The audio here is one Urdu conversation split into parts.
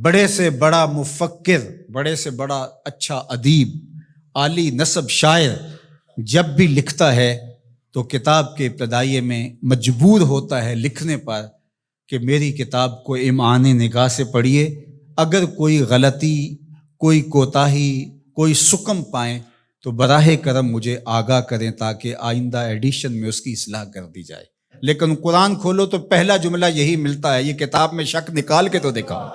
بڑے سے بڑا مفکر، بڑے سے بڑا اچھا ادیب، عالی نسب شاعر جب بھی لکھتا ہے تو کتاب کے ابتدائیے میں مجبور ہوتا ہے لکھنے پر کہ میری کتاب کو امعان نگاہ سے پڑھیے، اگر کوئی غلطی، کوئی کوتاہی، کوئی سکم پائیں تو براہ کرم مجھے آگاہ کریں تاکہ آئندہ ایڈیشن میں اس کی اصلاح کر دی جائے۔ لیکن قرآن کھولو تو پہلا جملہ یہی ملتا ہے، یہ کتاب میں شک نکال کے تو دکھاؤ،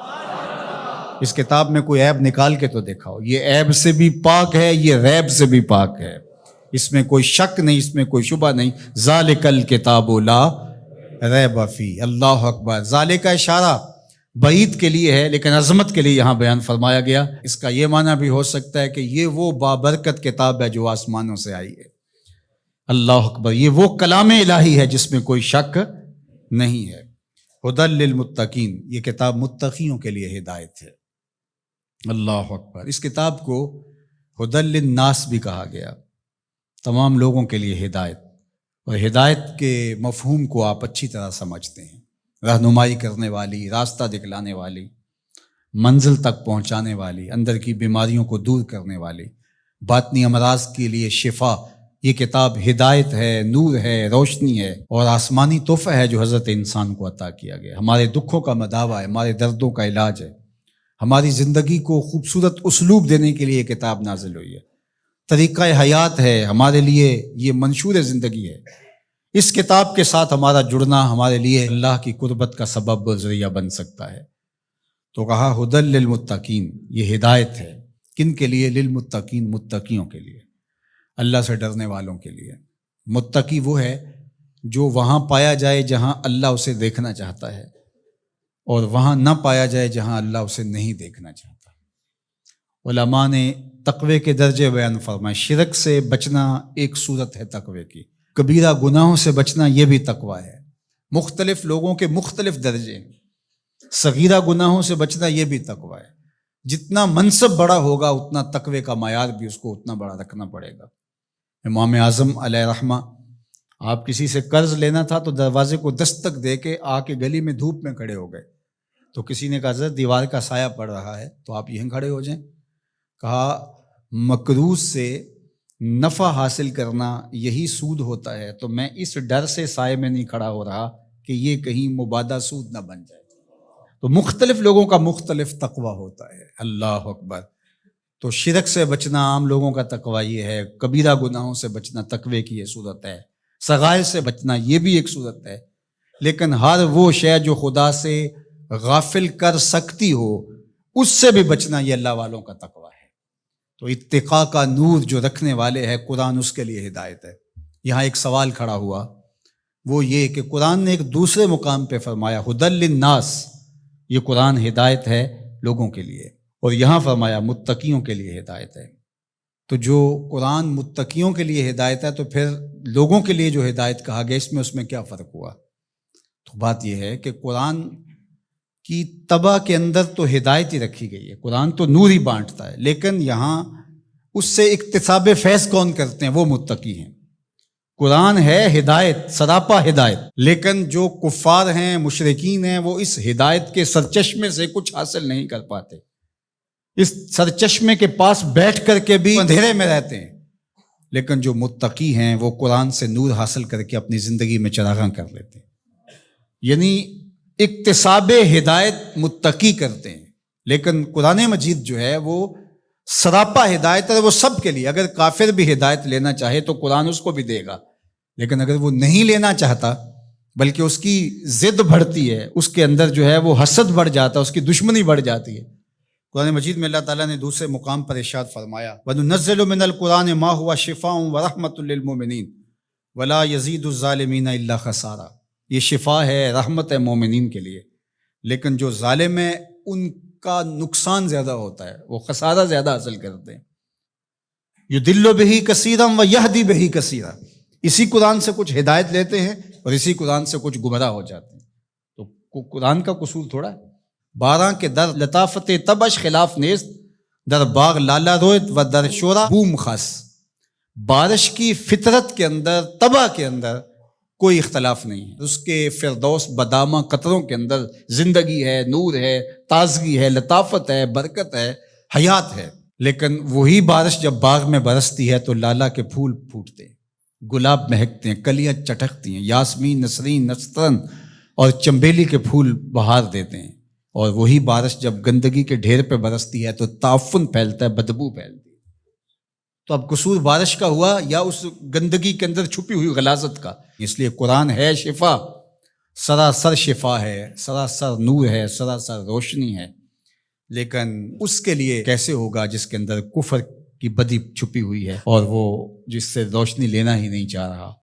اس کتاب میں کوئی عیب نکال کے تو دکھاؤ، یہ عیب سے بھی پاک ہے، یہ ریب سے بھی پاک ہے، اس میں کوئی شک نہیں، اس میں کوئی شبہ نہیں۔ ذالک الکتاب لا ریب فیہ۔ اللہ اکبر۔ ذالک کا اشارہ بعید کے لیے ہے لیکن عظمت کے لیے یہاں بیان فرمایا گیا۔ اس کا یہ معنی بھی ہو سکتا ہے کہ یہ وہ بابرکت کتاب ہے جو آسمانوں سے آئی ہے۔ اللہ اکبر۔ یہ وہ کلام الہی ہے جس میں کوئی شک نہیں ہے۔ ھدی للمتقین، یہ کتاب متقیوں کے لیے ہدایت ہے۔ اللہ اکبر۔ اس کتاب کو ھدی للناس بھی کہا گیا، تمام لوگوں کے لیے ہدایت، اور ہدایت کے مفہوم کو آپ اچھی طرح سمجھتے ہیں، رہنمائی کرنے والی، راستہ دکھلانے والی، منزل تک پہنچانے والی، اندر کی بیماریوں کو دور کرنے والی، باطنی امراض کے لیے شفا۔ یہ کتاب ہدایت ہے، نور ہے، روشنی ہے، اور آسمانی تحفہ ہے جو حضرت انسان کو عطا کیا گیا۔ ہمارے دکھوں کا مداوع ہے، ہمارے دردوں کا علاج ہے، ہماری زندگی کو خوبصورت اسلوب دینے کے لیے یہ کتاب نازل ہوئی ہے، طریقہ حیات ہے، ہمارے لیے یہ منشور زندگی ہے۔ اس کتاب کے ساتھ ہمارا جڑنا ہمارے لیے اللہ کی قربت کا سبب و ذریعہ بن سکتا ہے۔ تو کہا ھدی للمتقین، یہ ہدایت ہے کن کے لیے؟ للمتقین، متقیوں کے لیے، اللہ سے ڈرنے والوں کے لیے۔ متقی وہ ہے جو وہاں پایا جائے جہاں اللہ اسے دیکھنا چاہتا ہے، اور وہاں نہ پایا جائے جہاں اللہ اسے نہیں دیکھنا چاہتا۔ علماء نے تقوی کے درجے بیان فرمائے۔ شرک سے بچنا ایک صورت ہے تقوی کی، کبیرہ گناہوں سے بچنا یہ بھی تقوی ہے۔ مختلف لوگوں کے مختلف درجے ہیں، صغیرہ گناہوں سے بچنا یہ بھی تقوی ہے۔ جتنا منصب بڑا ہوگا اتنا تقوی کا معیار بھی اس کو اتنا بڑا رکھنا پڑے گا۔ امام اعظم علیہ رحمہ، آپ کسی سے قرض لینا تھا تو دروازے کو دستک دے کے آ کے گلی میں دھوپ میں کھڑے ہو گئے، تو کسی نے کہا حضرت دیوار کا سایہ پڑ رہا ہے تو آپ یہیں کھڑے ہو جائیں۔ کہا مقروض سے نفع حاصل کرنا یہی سود ہوتا ہے، تو میں اس ڈر سے سائے میں نہیں کھڑا ہو رہا کہ یہ کہیں مبادہ سود نہ بن جائے۔ تو مختلف لوگوں کا مختلف تقوی ہوتا ہے۔ اللہ اکبر۔ تو شرک سے بچنا عام لوگوں کا تقوی یہ ہے، کبیرہ گناہوں سے بچنا تقوی کی یہ صورت ہے، صغائر سے بچنا یہ بھی ایک صورت ہے۔ لیکن ہر وہ شے جو خدا سے غافل کر سکتی ہو اس سے بھی بچنا یہ اللہ والوں کا تقوی ہے۔ تو اتقاء کا نور جو رکھنے والے ہیں قرآن، اس کے لیے ہدایت ہے۔ یہاں ایک سوال کھڑا ہوا، وہ یہ کہ قرآن نے ایک دوسرے مقام پہ فرمایا ھدی للناس، یہ قرآن ہدایت ہے لوگوں کے لیے، اور یہاں فرمایا متقیوں کے لیے ہدایت ہے۔ تو جو قرآن متقیوں کے لیے ہدایت ہے تو پھر لوگوں کے لیے جو ہدایت کہا گیا اس میں کیا فرق ہوا؟ تو بات یہ ہے کہ قرآن کی طبع کے اندر تو ہدایت ہی رکھی گئی ہے، قرآن تو نور ہی بانٹتا ہے، لیکن یہاں اس سے اکتساب فیض کون کرتے ہیں؟ وہ متقی ہیں۔ قرآن ہے ہدایت، سراپا ہدایت، لیکن جو کفار ہیں، مشرکین ہیں، وہ اس ہدایت کے سرچشمے سے کچھ حاصل نہیں کر پاتے، اس سرچشمے کے پاس بیٹھ کر کے بھی اندھیرے میں رہتے ہیں۔ لیکن جو متقی ہیں وہ قرآن سے نور حاصل کر کے اپنی زندگی میں چراغاں کر لیتے ہیں، یعنی اکتساب ہدایت متقی کرتے ہیں۔ لیکن قرآن مجید جو ہے وہ سراپا ہدایت ہے، وہ سب کے لیے۔ اگر کافر بھی ہدایت لینا چاہے تو قرآن اس کو بھی دے گا، لیکن اگر وہ نہیں لینا چاہتا بلکہ اس کی ضد بڑھتی ہے، اس کے اندر جو ہے وہ حسد بڑھ جاتا ہے، اس کی دشمنی بڑھ جاتی ہے۔ قرآن مجید میں اللہ تعالیٰ نے دوسرے مقام پر ارشاد فرمایا، وَنُنَزِّلُ مِنَ الْقُرْآنِ مَا هُوَ شِفَاءٌ وَرَحْمَةٌ لِّلْمُؤْمِنِينَ وَلَا يَزِيدُ الظَّالِمِينَ إِلَّا خَسَارًا۔ یہ شفا ہے، رحمت ہے مومنین کے لیے، لیکن جو ظالم ہیں ان کا نقصان زیادہ ہوتا ہے، وہ خسارہ زیادہ حاصل کرتے ہیں۔ یُضِلُّ بِهِ كَثِيرًا وَيَهْدِي بِهِ كَثِيرًا۔ اسی قرآن سے کچھ ہدایت لیتے ہیں اور اسی قرآن سے کچھ گمراہ ہو جاتے ہیں۔ تو قرآن کا قصور تھوڑا ہے۔ 12 کے در لطافت تبش خلاف نیست، در باغ لالا رویت و در شورا بوم خاص۔ بارش کی فطرت کے اندر، طبع کے اندر کوئی اختلاف نہیں ہے، اس کے فردوس بدامہ قطروں کے اندر زندگی ہے، نور ہے، تازگی ہے، لطافت ہے، برکت ہے، حیات ہے۔ لیکن وہی بارش جب باغ میں برستی ہے تو لالا کے پھول پھوٹتے ہیں، گلاب مہکتے ہیں، کلیاں چٹکتی ہیں، یاسمین، نسرین، نسترن اور چنبیلی کے پھول بہار دیتے ہیں۔ اور وہی بارش جب گندگی کے ڈھیر پہ برستی ہے تو تعفن پھیلتا ہے، بدبو پھیلتی ہے۔ تو اب قصور بارش کا ہوا یا اس گندگی کے اندر چھپی ہوئی غلاظت کا؟ اس لیے قرآن ہے شفا، سراسر شفا ہے، سراسر نور ہے، سراسر روشنی ہے۔ لیکن اس کے لیے کیسے ہوگا جس کے اندر کفر کی بدی چھپی ہوئی ہے اور وہ جس سے روشنی لینا ہی نہیں چاہ رہا۔